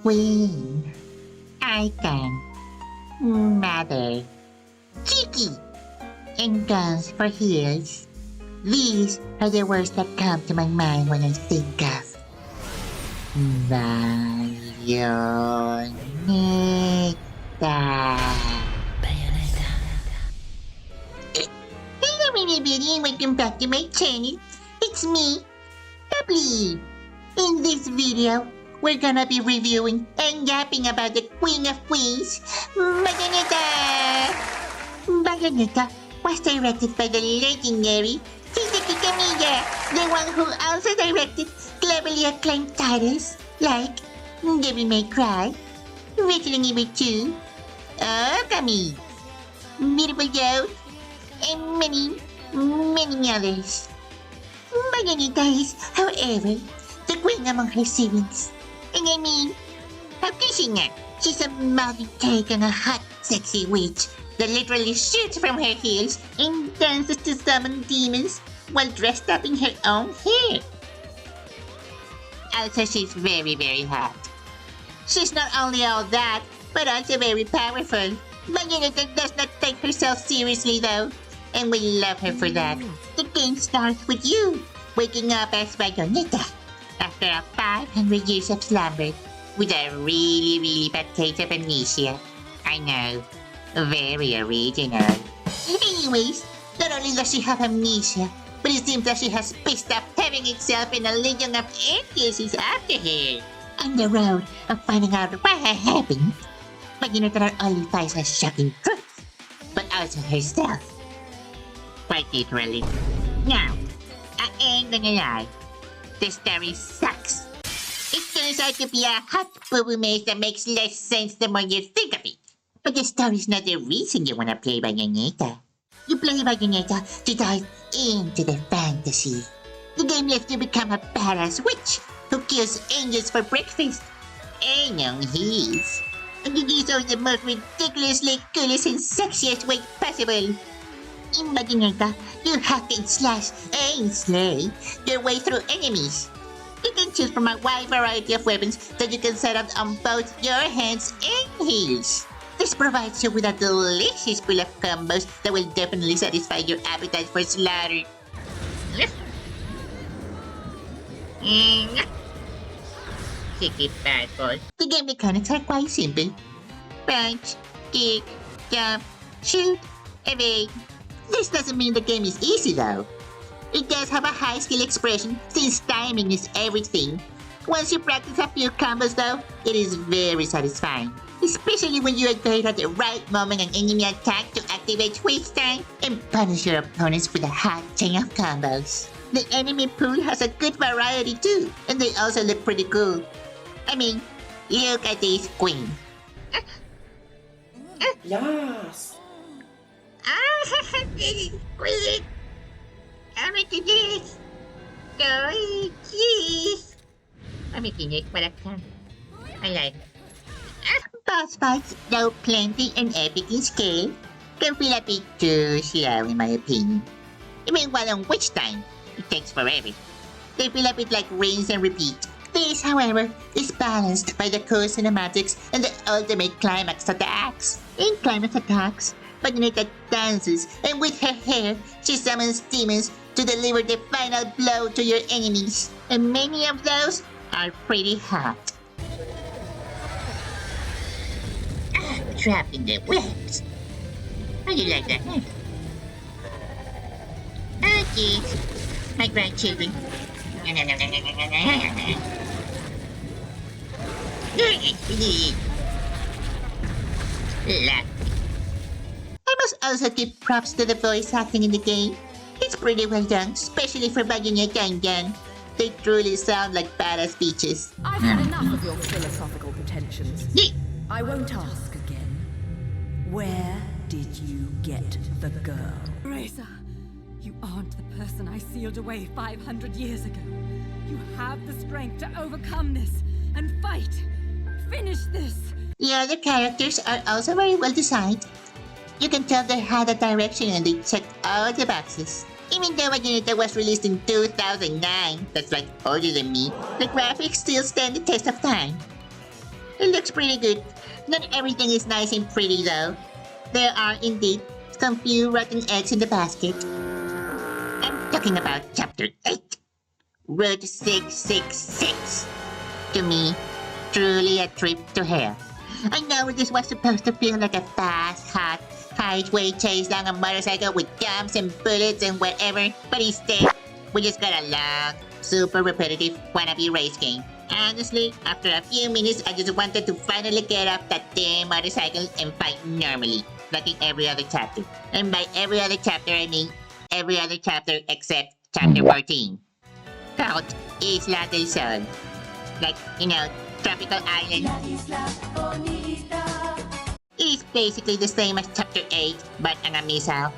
Queen, icon, mother, cheeky, and guns for heels. These are the words that come to my mind when I think of Bayonetta. Bayonetta. Hello everybody and welcome back to my channel. It's me, Bubbly. In this video, we're gonna be reviewing and yapping about the Queen of Queens, Bayonetta. Bayonetta was directed by the legendary Hideki Kamiya, the one who also directed globally acclaimed titles like Devil May Cry, Resident Evil 2, Okami, Beautiful Joe, and many others. Bayonetta is, however, the queen among her siblings. And I mean, how can she not? She's a modern take on a hot, sexy witch that literally shoots from her heels and dances to summon demons while dressed up in her own hair. Also, she's very, very hot. She's not only all that, but also very powerful. Bayonetta does not take herself seriously though, and we love her for that. The game starts with you waking up as Bayonetta after a 500 years of slumber with a really bad case of amnesia. I know, very original. Anyways, not only does she have amnesia, but it seems that she has pissed off heaven itself and a legion of aliens is after her. On the road of finding out what happened, Bayonetta not only finds a shocking truth, but also herself. Quite literally. Now, I ain't gonna lie. The story sucks. It turns out to be a hot boo-boo maze that makes less sense the more you think of it. But the story's not the reason you wanna play Bayonetta. You play Bayonetta to dive into the fantasy. The game lets you become a badass witch who kills angels for breakfast. And on heels. And you do so in the most ridiculously coolest and sexiest way possible. In Bayonetta, you hack and slash and slay your way through enemies. You can choose from a wide variety of weapons that you can set up on both your hands and heels. This provides you with a delicious pool of combos that will definitely satisfy your appetite for slaughter. Cheeky bad boy. The game mechanics are quite simple. Punch, kick, jump, shoot, evade. This doesn't mean the game is easy though. It does have a high skill expression since timing is everything. Once you practice a few combos though, it is very satisfying. Especially when you evade at the right moment an enemy attack to activate twist time and punish your opponents with a hot chain of combos. The enemy pool has a good variety too, and they also look pretty cool. I mean, look at this queen. Yes. Queen! Amakinis! Cheese! Amakinis pala ka. I like it. Boss fights, though plenty and epic in scale, can feel a bit too slow in my opinion. Meanwhile, on witch time, it takes forever. They feel a bit like rinse and repeat. This, however, is balanced by the cool cinematics and the ultimate climax attacks. In climax attacks, Bayonetta dances, and with her hair, she summons demons to deliver the final blow to your enemies. And many of those are pretty hot. Trapped in the webs. How do you like that, huh? Oh, jeez. My grandchildren. Laugh. I must also give props to the voice acting in the game. It's pretty well done, especially for Bayonetta and Gun. They truly sound like badass bitches. I've had enough of your philosophical pretensions. Yeah. I won't ask again. Where did you get the girl? Reza, you aren't the person I sealed away 500 years ago. You have the strength to overcome this and fight. Finish this. The other characters are also very well designed. You can tell they had a direction and they checked all the boxes. Even though Bayonetta was released in 2009, that's like older than me, the graphics still stand the test of time. It looks pretty good. Not everything is nice and pretty though. There are indeed some few rotten eggs in the basket. I'm talking about Chapter 8. Route 666. To me, truly a trip to hell. I know this was supposed to feel like a fast, hot, highway chase down a motorcycle with jumps and bullets and whatever, but instead, we just got a long, super repetitive wannabe race game. Honestly, after a few minutes, I just wanted to finally get off that damn motorcycle and fight normally, like in every other chapter. And by every other chapter, I mean every other chapter except chapter 14. Called Isla del Sol. Like, tropical island. It is basically the same as chapter 8, but on a missile.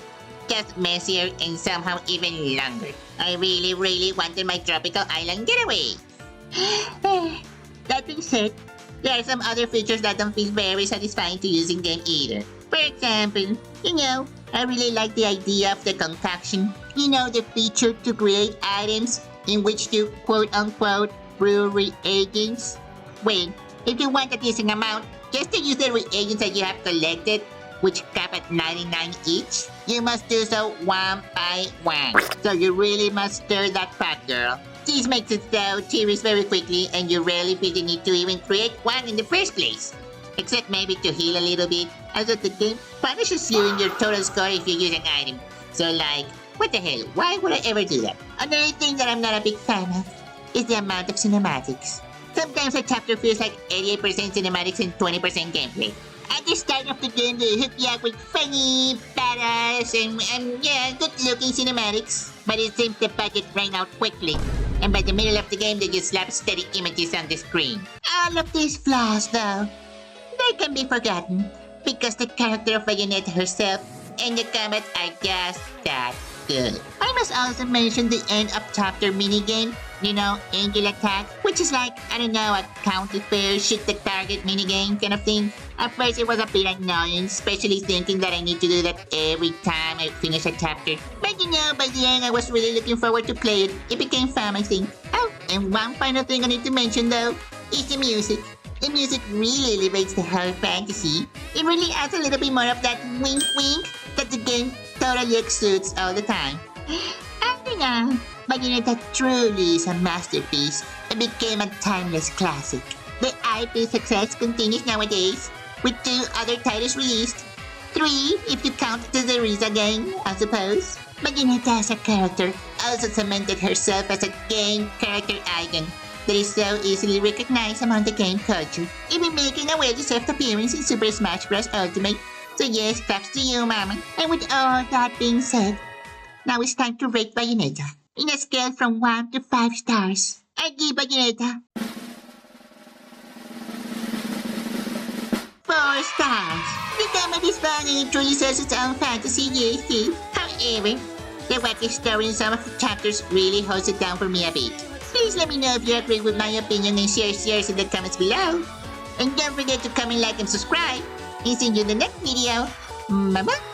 Just messier and somehow even longer. I really, really wanted my tropical island getaway. That being said, there are some other features that don't feel very satisfying to use in game either. For example, I really like the idea of the concoction. The feature to create items in which to quote-unquote brew reagents. Wait, if you want a decent amount, just to use the reagents that you have collected, which cap at 99 each, you must do so one by one. So you really must stir that pot, girl. This makes it so tedious very quickly, and you rarely feel the need to even create one in the first place. Except maybe to heal a little bit, as the game punishes you in your total score if you use an item. So like, what the hell, why would I ever do that? Another thing that I'm not a big fan of is the amount of cinematics. Sometimes a chapter feels like 88% cinematics and 20% gameplay. At the start of the game, they hook you up with funny, badass, and good-looking cinematics. But it seems the budget ran out quickly. And by the middle of the game, they just slap steady images on the screen. All of these flaws, though, they can be forgotten. Because the character of Bayonetta herself and the combat are just that good. I must also mention the end of chapter minigame. Angel Attack, which is like, a county fair shoot the target minigame kind of thing. At first it was a bit annoying, especially thinking that I need to do that every time I finish a chapter. But by the end I was really looking forward to play it. It became fun, I think. Oh, and one final thing I need to mention though, is the music. The music really elevates the whole fantasy. It really adds a little bit more of that wink that the game totally exudes all the time. And Bayonetta truly is a masterpiece and became a timeless classic. The IP success continues nowadays, with 2 other titles released. 3 if you count the Zeriza game, I suppose. Bayonetta as a character also cemented herself as a game character icon that is so easily recognized among the game culture, even making a well-deserved appearance in Super Smash Bros. Ultimate. So yes, claps to you, mama. And with all that being said, now it's time to rate Bayonetta. In a scale from 1 to 5 stars, I give Bayonetta 4 stars. The comedy is fun and it truly serves its own fantasy, yes. However, the wacky story in some of the chapters really holds it down for me a bit. Please let me know if you agree with my opinion and share yours in the comments below. And don't forget to comment, like, and subscribe. And see you in the next video. Bye-bye.